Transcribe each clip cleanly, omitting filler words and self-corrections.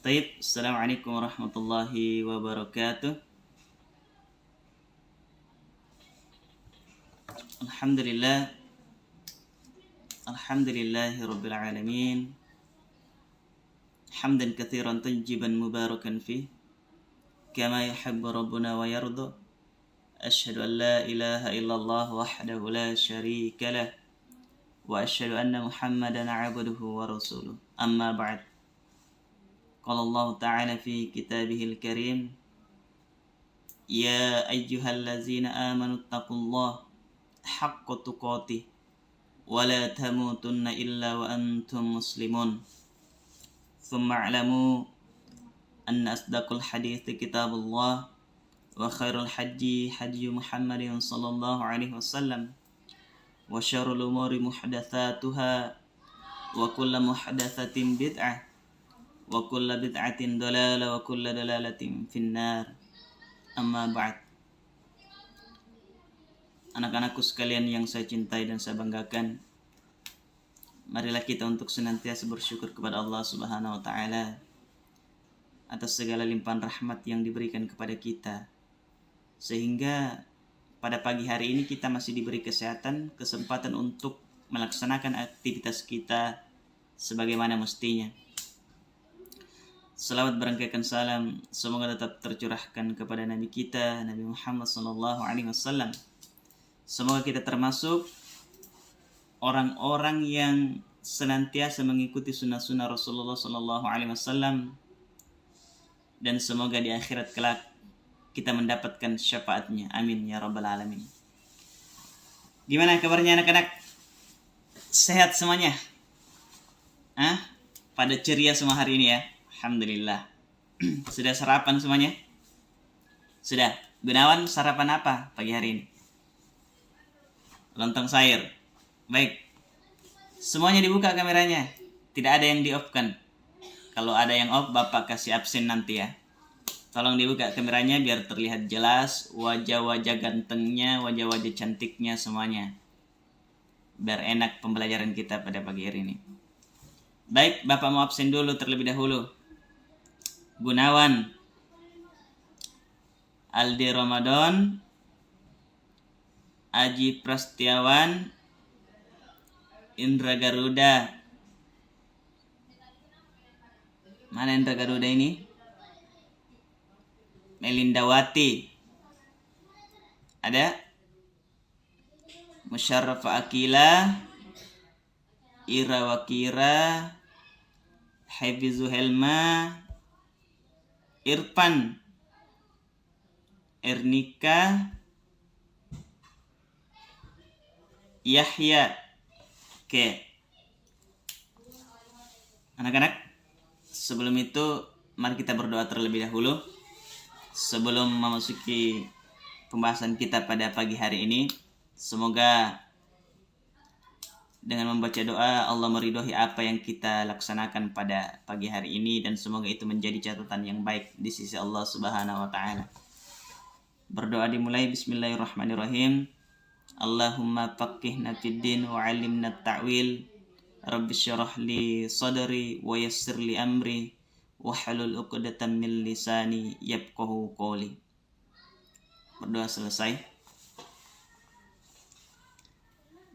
Taib, Assalamualaikum warahmatullahi wabarakatuh. Alhamdulillah, Alhamdulillahi Rabbil Alamin. Hamdan kathiran tayyiban mubarakan fih, kama yuhibbu Rabbuna wa yarda. Ashhadu an la ilaha illallah wahdahu la sharika lah, wa ashhadu anna Muhammadan abduhu wa rasuluh. Amma ba'd. Qala Allah Ta'ala fi kitabihil karim, Ya ayyuhallazina amanu taqullaha haqqa tuqatih wa la tamutunna illa wa antum muslimun. Thumma a'lamu anna asdaqul hadithi kitabullah wa khairul haji haji Muhammadin sallallahu alaihi wasallam wa syarrul umuri muhdatsatuha wa kullu muhdatsatin bid'ah wa kullu bid'atin dalalah wa kullu dalalatin finnar. Amma ba'd. Anak-anakku sekalian yang saya cintai dan saya banggakan, marilah kita untuk senantiasa bersyukur kepada Allah Subhanahu wa taala atas segala limpahan rahmat yang diberikan kepada kita, sehingga pada pagi hari ini kita masih diberi kesehatan, kesempatan untuk melaksanakan aktivitas kita sebagaimana mestinya. Selawat berangkaikan salam semoga tetap tercurahkan kepada Nabi kita, Nabi Muhammad SAW. Semoga kita termasuk orang-orang yang senantiasa mengikuti sunnah-sunnah Rasulullah SAW, dan semoga di akhirat kelak kita mendapatkan syafaatnya. Amin ya rabbal alamin. Gimana kabarnya anak-anak? Sehat semuanya? Pada ceria semua hari ini ya? Alhamdulillah. Sudah sarapan semuanya? Sudah. Gunawan sarapan apa pagi hari ini? Lontong sayur. Baik. Semuanya dibuka kameranya. Tidak ada yang di-off-kan. Kalau ada yang off, Bapak kasih absen nanti ya. Tolong dibuka kameranya biar terlihat jelas wajah-wajah gantengnya, wajah-wajah cantiknya semuanya. Biar enak pembelajaran kita pada pagi hari ini. Baik, Bapak mau absen dulu terlebih dahulu. Gunawan, Aldi Ramadan, Aji Prastiawan, Indra Garuda. Mana Indra Garuda ini? Melindawati. Ada? Musyarrafa Akila, Ira Wakira, Hafizu Helma, Irfan, Ernika, Yahya. Oke. Anak-anak, sebelum itu mari kita berdoa terlebih dahulu sebelum memasuki pembahasan kita pada pagi hari ini. Semoga dengan membaca doa Allah meridhoi apa yang kita laksanakan pada pagi hari ini, dan semoga itu menjadi catatan yang baik di sisi Allah Subhanahu wa taala. Berdoa dimulai. Bismillahirrahmanirrahim. Allahumma faqihna fid din wa 'allimna at-ta'wil. Rabbi syrah li sadri wa yassir li amri wahlul 'uqdatam min lisani yafqahu qawli. Berdoa selesai.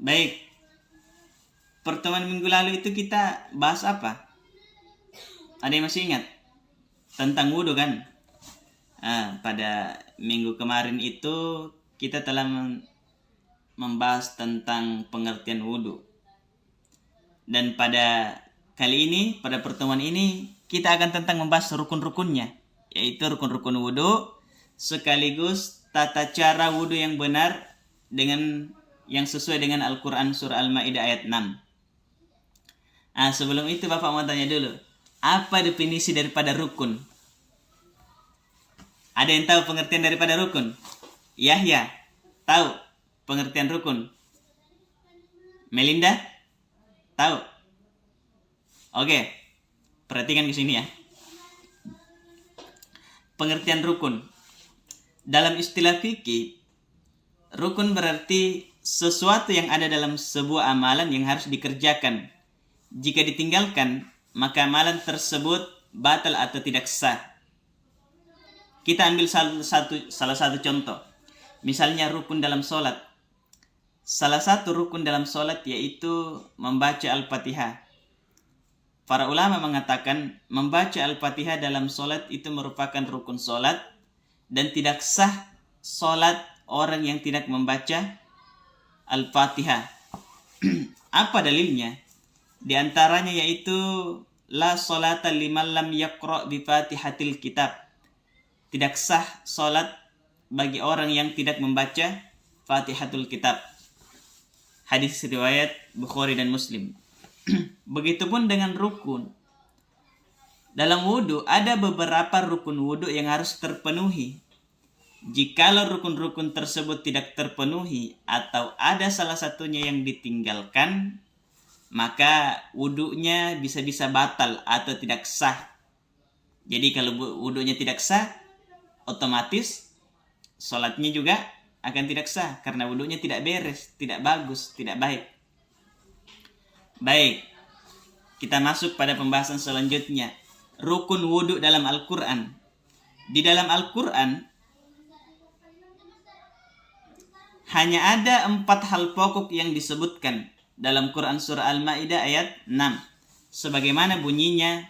Baik. Pertemuan minggu lalu itu kita bahas apa? Ada yang masih ingat? Tentang wudhu kan? Pada minggu kemarin itu kita telah membahas tentang pengertian wudhu. Dan pada kali ini, pada pertemuan ini, kita akan tentang membahas rukun-rukunnya. Yaitu rukun-rukun wudhu, sekaligus tata cara wudhu yang benar dengan yang sesuai dengan Al-Quran surah Al-Ma'idah ayat 6. Sebelum itu Bapak mau tanya dulu, apa definisi daripada rukun? Ada yang tahu pengertian daripada rukun? Yahya, tahu pengertian rukun? Melinda, tahu? Oke, perhatikan ke sini ya. Pengertian rukun. Dalam istilah fikih, rukun berarti sesuatu yang ada dalam sebuah amalan yang harus dikerjakan. Jika ditinggalkan, maka amalan tersebut batal atau tidak sah. Kita ambil salah satu contoh. Misalnya rukun dalam sholat. Salah satu rukun dalam sholat yaitu membaca Al-Fatihah. Para ulama mengatakan membaca Al-Fatihah dalam sholat itu merupakan rukun sholat dan tidak sah sholat orang yang tidak membaca Al-Fatihah. Apa dalilnya? Di antaranya yaitu la sholata liman lam yaqra bi Fatihatil kitab. Tidak sah sholat bagi orang yang tidak membaca Fatihatul kitab. Hadis riwayat Bukhari dan Muslim. Begitupun dengan rukun. Dalam wudu ada beberapa rukun wudu yang harus terpenuhi. Jikalau rukun-rukun tersebut tidak terpenuhi atau ada salah satunya yang ditinggalkan, maka wudunya bisa-bisa batal atau tidak sah. Jadi kalau wudunya tidak sah, otomatis sholatnya juga akan tidak sah karena wudunya tidak beres, tidak bagus, tidak baik. Baik, kita masuk pada pembahasan selanjutnya. Rukun wudu dalam Al-Quran. Di dalam Al-Quran hanya ada 4 hal pokok yang disebutkan dalam Quran surah Al-Maidah ayat 6. Sebagaimana bunyinya,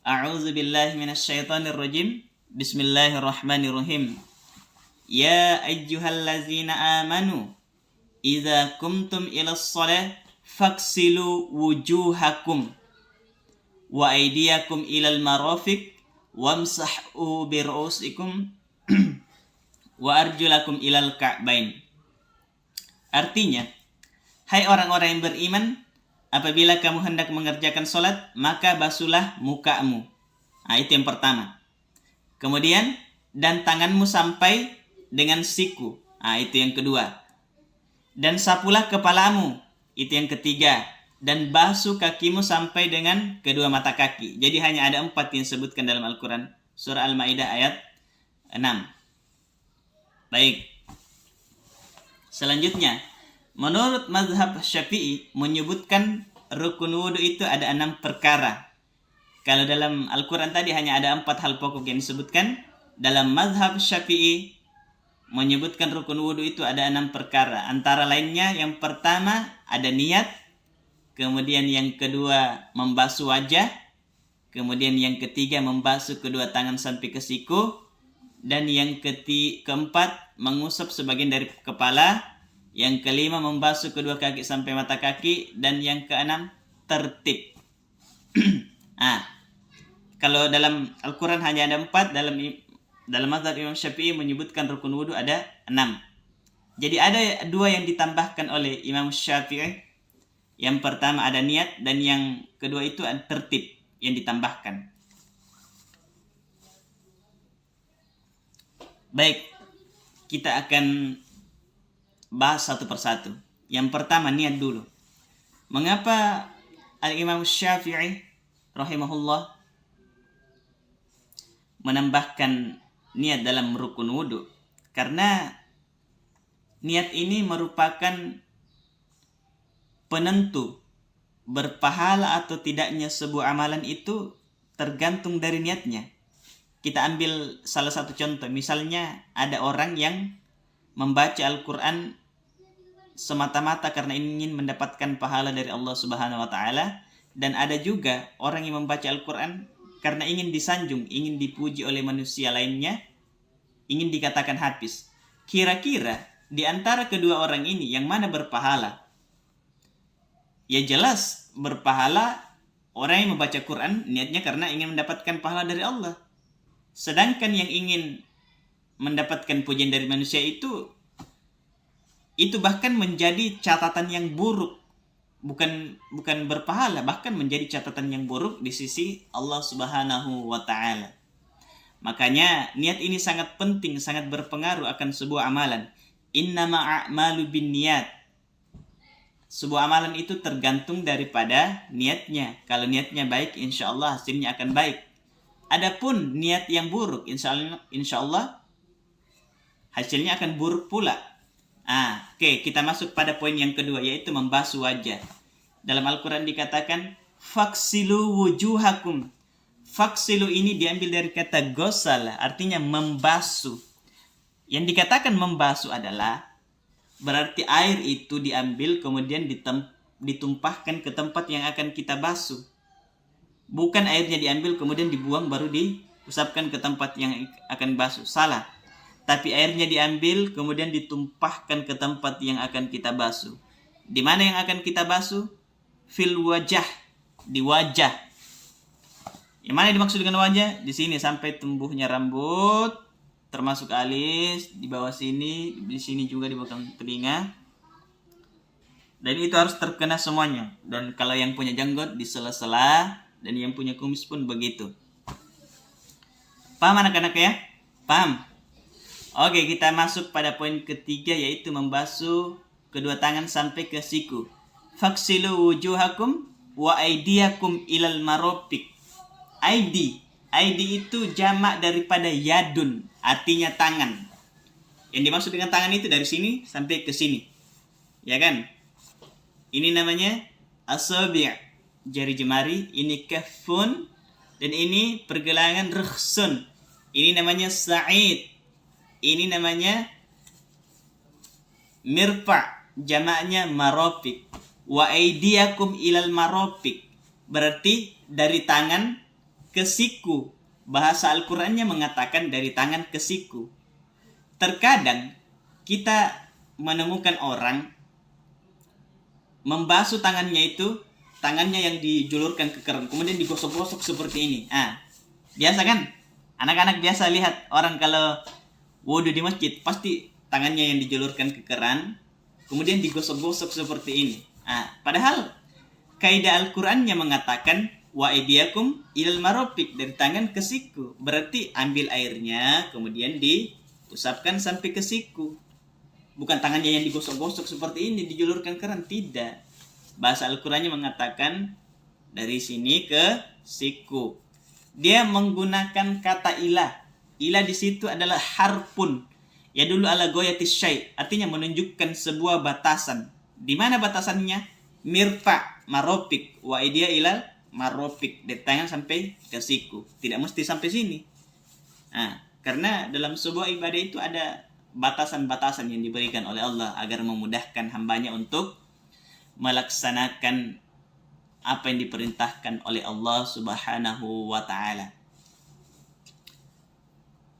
A'udzu billahi minasyaitonir rajim. Bismillahirrahmanirrahim. Ya ayyuhallazina amanu idza qumtum ilas shalah faghsilu wujuhakum wa aydiyakum ilal marafiq wamsahu bi ru'usikum wa arjulakum ilal ka'bain. Artinya, hai orang-orang yang beriman, apabila kamu hendak mengerjakan sholat, maka basuhlah mukamu. Nah, itu yang pertama. Kemudian, dan tanganmu sampai dengan siku. Nah, itu yang kedua. Dan sapulah kepalamu. Itu yang ketiga. Dan basuh kakimu sampai dengan kedua mata kaki. Jadi hanya ada 4 yang disebutkan dalam Al-Quran. Surah Al-Maidah ayat 6. Baik. Selanjutnya, menurut mazhab Syafi'i menyebutkan rukun wudu itu ada 6 perkara. Kalau dalam Al-Quran tadi hanya ada 4 hal pokok yang disebutkan, dalam mazhab Syafi'i menyebutkan rukun wudu itu ada 6 perkara. Antara lainnya yang pertama ada niat, kemudian yang kedua membasuh wajah, kemudian yang ketiga membasuh kedua tangan sampai ke siku, dan yang keempat mengusap sebagian dari kepala, yang kelima membasuh kedua kaki sampai mata kaki, dan yang keenam tertib. Kalau dalam Al-Quran hanya ada 4, dalam mazhab Imam Syafi'i menyebutkan rukun wudu ada 6. Jadi ada 2 yang ditambahkan oleh Imam Syafi'i. Yang pertama ada niat, dan yang kedua itu tertib yang ditambahkan. Baik, kita akan bahas satu persatu. Yang pertama niat dulu. Mengapa Al-Imam Syafi'i rahimahullah menambahkan niat dalam rukun wudu? Karena niat ini merupakan penentu berpahala atau tidaknya sebuah amalan itu tergantung dari niatnya. Kita ambil salah satu contoh. Misalnya ada orang yang membaca Al-Quran semata-mata karena ingin mendapatkan pahala dari Allah Subhanahu wa Ta'ala, dan ada juga orang yang membaca Al-Quran karena ingin disanjung, ingin dipuji oleh manusia lainnya, ingin dikatakan hafiz. Kira-kira di antara kedua orang ini yang mana berpahala? Ya jelas berpahala orang yang membaca Quran niatnya karena ingin mendapatkan pahala dari Allah. Sedangkan yang ingin mendapatkan pujian dari manusia itu bahkan menjadi catatan yang buruk. Bukan berpahala, bahkan menjadi catatan yang buruk di sisi Allah Subhanahu wa Ta'ala. Makanya niat ini sangat penting, sangat berpengaruh akan sebuah amalan. Innama a'malu binniyat. Sebuah amalan itu tergantung daripada niatnya. Kalau niatnya baik, insya Allah hasilnya akan baik. Adapun niat yang buruk, insya Allah hasilnya akan buruk pula. Oke, kita masuk pada poin yang kedua, yaitu membasuh wajah. Dalam Al-Quran dikatakan faghsilu wujuhakum. Faksilu ini diambil dari kata gosala, artinya membasuh. Yang dikatakan membasuh adalah berarti air itu diambil kemudian ditumpahkan ke tempat yang akan kita basuh. Bukan airnya diambil kemudian dibuang baru diusapkan ke tempat yang akan basuh. Salah. Tapi airnya diambil kemudian ditumpahkan ke tempat yang akan kita basuh. Di mana yang akan kita basuh? Fil wajah, di wajah. Yang mana dimaksud dengan wajah? Di sini sampai tumbuhnya rambut, termasuk alis, di bawah sini, di sini juga di belakang telinga. Dan itu harus terkena semuanya. Dan kalau yang punya janggut di sela-sela, dan yang punya kumis pun begitu. Paham anak-anak ya? Paham? Oke, kita masuk pada poin ketiga, yaitu membasuh kedua tangan sampai ke siku. Faksilu wujuhakum wa aidiyakum ilal maropiq. Aidi itu jamak daripada yadun, artinya tangan. Yang dimaksud dengan tangan itu dari sini sampai ke sini, ya kan? Ini namanya asabi', jari jemari. Ini kafun, dan ini pergelangan rukhsun. Ini namanya sa'id. Ini namanya mirfa', jamaknya maropiq. Wa aidiyakum ilal maropiq, berarti dari tangan ke siku. Bahasa Al-Qur'annya mengatakan dari tangan ke siku. Terkadang kita menemukan orang membasuh tangannya itu, tangannya yang dijulurkan ke keran, kemudian digosok-gosok seperti ini. Biasa kan? Anak-anak biasa lihat orang kalau wudu di masjid, pasti tangannya yang dijulurkan ke keran, kemudian digosok-gosok seperti ini. Padahal kaidah Al-Qur'annya mengatakan wa aidiyakum ilal maropiq, dari tangan ke siku. Berarti ambil airnya kemudian diusapkan sampai ke siku. Bukan tangannya yang digosok-gosok seperti ini, dijulurkan keran, tidak. Bahasa Al-Qur'annya mengatakan dari sini ke siku. Dia menggunakan kata ilah. Ilah di situ adalah harpun. Ya dulu ala goyatis syai', artinya menunjukkan sebuah batasan. Di mana batasannya? Mirfa' maropiq wa aidiya ilal maropiq, dari tangan sampai ke siku. Tidak mesti sampai sini. Karena dalam sebuah ibadah itu ada batasan-batasan yang diberikan oleh Allah agar memudahkan hambanya untuk melaksanakan apa yang diperintahkan oleh Allah Subhanahu wa ta'ala.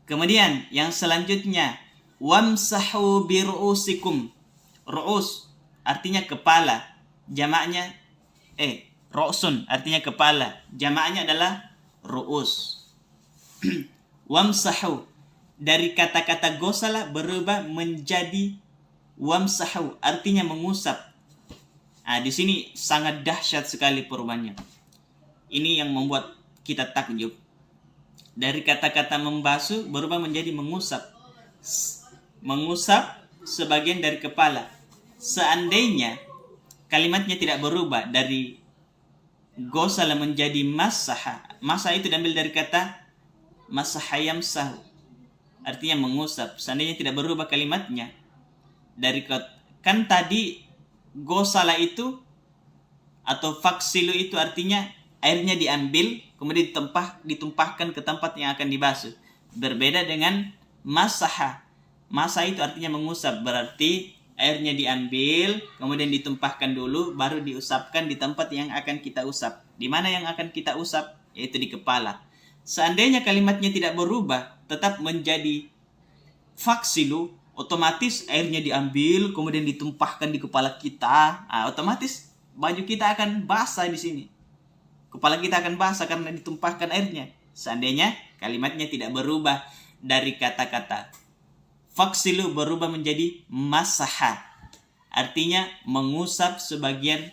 Kemudian yang selanjutnya, wamsahu biru'usikum. Ru'us artinya kepala, jamaknya Ro'sun artinya kepala, jamaknya adalah ru'us. Wamsahu dari kata-kata gosala berubah menjadi wamsahu, artinya mengusap. Di sini sangat dahsyat sekali perubahannya. Ini yang membuat kita takjub. Dari kata-kata membasuh berubah menjadi mengusap. Mengusap sebagian dari kepala. Seandainya kalimatnya tidak berubah dari gosala menjadi masaha. Masaha itu diambil dari kata masaha yamsahu, artinya mengusap. Seandainya tidak berubah kalimatnya dari kan tadi gosala itu atau faksilu itu artinya airnya diambil kemudian ditumpahkan ke tempat yang akan dibasuh. Berbeda dengan masaha. Masaha itu artinya mengusap, berarti airnya diambil, kemudian ditumpahkan dulu, baru diusapkan di tempat yang akan kita usap. Di mana yang akan kita usap? Yaitu di kepala. Seandainya kalimatnya tidak berubah, tetap menjadi faksilu, otomatis airnya diambil, kemudian ditumpahkan di kepala kita. Otomatis baju kita akan basah di sini. Kepala kita akan basah karena ditumpahkan airnya. Seandainya kalimatnya tidak berubah dari kata-kata faksilu berubah menjadi masaha, artinya mengusap sebagian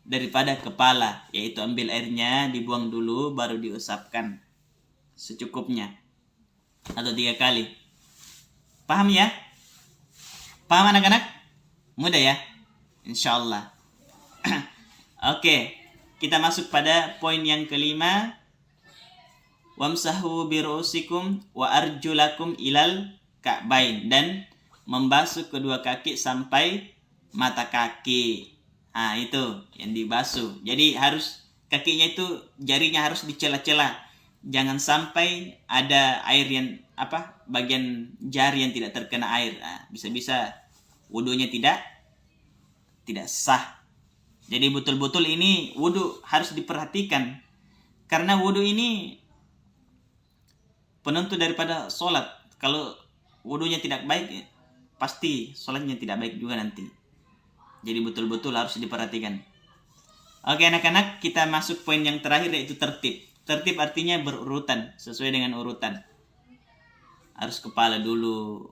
daripada kepala, yaitu ambil airnya, dibuang dulu, baru diusapkan secukupnya atau 3 kali. Paham ya? Paham anak-anak? Mudah ya? Insyaallah. Oke, kita masuk pada poin yang kelima. Wamsahu birusikum wa arjulakum ilal ka'bain, dan membasuh kedua kaki sampai mata kaki. Itu yang dibasuh. Jadi harus kakinya itu jarinya harus dicela-cela. jangan sampai ada air yang bagian jari yang tidak terkena air. Bisa-bisa wudunya tidak sah. Jadi betul-betul ini wudu harus diperhatikan, karena wudu ini penentu daripada sholat. Kalau wudunya tidak baik, pasti sholatnya tidak baik juga nanti. Jadi betul-betul harus diperhatikan. Oke anak-anak, kita masuk poin yang terakhir, yaitu tertib. Tertib artinya berurutan, sesuai dengan urutan. Harus kepala dulu,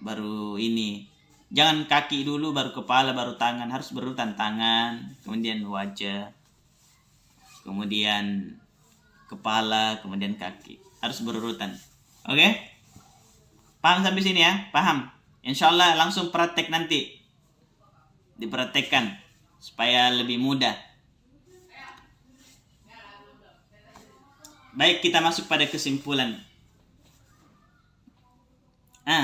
baru ini. Jangan kaki dulu, baru kepala, baru tangan. Harus berurutan, tangan, kemudian wajah, kemudian kepala, kemudian kaki. Harus berurutan. Oke? Paham sampai sini ya? Paham? Insya Allah langsung praktek nanti. Dipraktekkan supaya lebih mudah. Baik, kita masuk pada kesimpulan.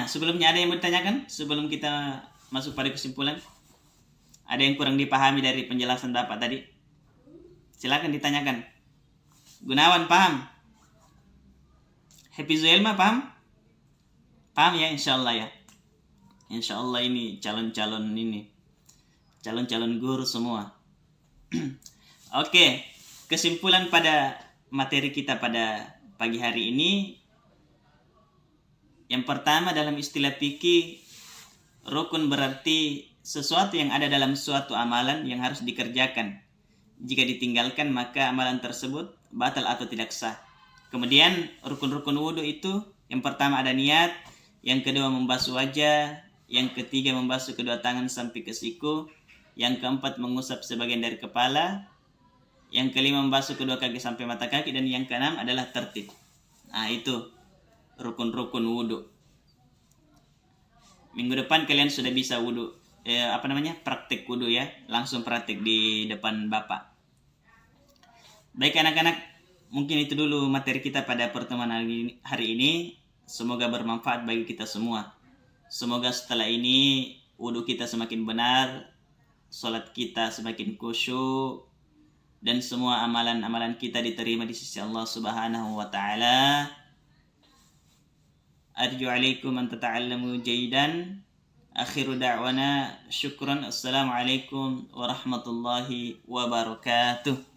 Sebelumnya ada yang mau ditanyakan? Sebelum kita masuk pada kesimpulan, ada yang kurang dipahami dari penjelasan Bapak tadi? Silakan ditanyakan. Gunawan paham? Happy Zuelma paham? Paham ya, insyaallah ya. Insyaallah ini calon-calon guru semua. Oke, kesimpulan pada materi kita pada pagi hari ini. Yang pertama, dalam istilah fikih, rukun berarti sesuatu yang ada dalam suatu amalan yang harus dikerjakan. Jika ditinggalkan, maka amalan tersebut batal atau tidak sah. Kemudian rukun-rukun wudu itu, yang pertama ada niat, yang kedua membasuh wajah, yang ketiga membasuh kedua tangan sampai ke siku, yang keempat mengusap sebagian dari kepala, yang kelima membasuh kedua kaki sampai mata kaki, dan yang keenam adalah tertib. Itu rukun-rukun wudu. Minggu depan kalian sudah bisa wudu, praktek wudu ya, langsung praktek di depan Bapak. Baik anak-anak, mungkin itu dulu materi kita pada pertemuan hari ini. Semoga bermanfaat bagi kita semua. Semoga setelah ini wudu kita semakin benar, salat kita semakin khusyuk, dan semua amalan-amalan kita diterima di sisi Allah Subhanahu wa taala. Arju alaikum an tata'allamu jaydan. Akhiru da'wana syukran. Assalamualaikum warahmatullahi wabarakatuh.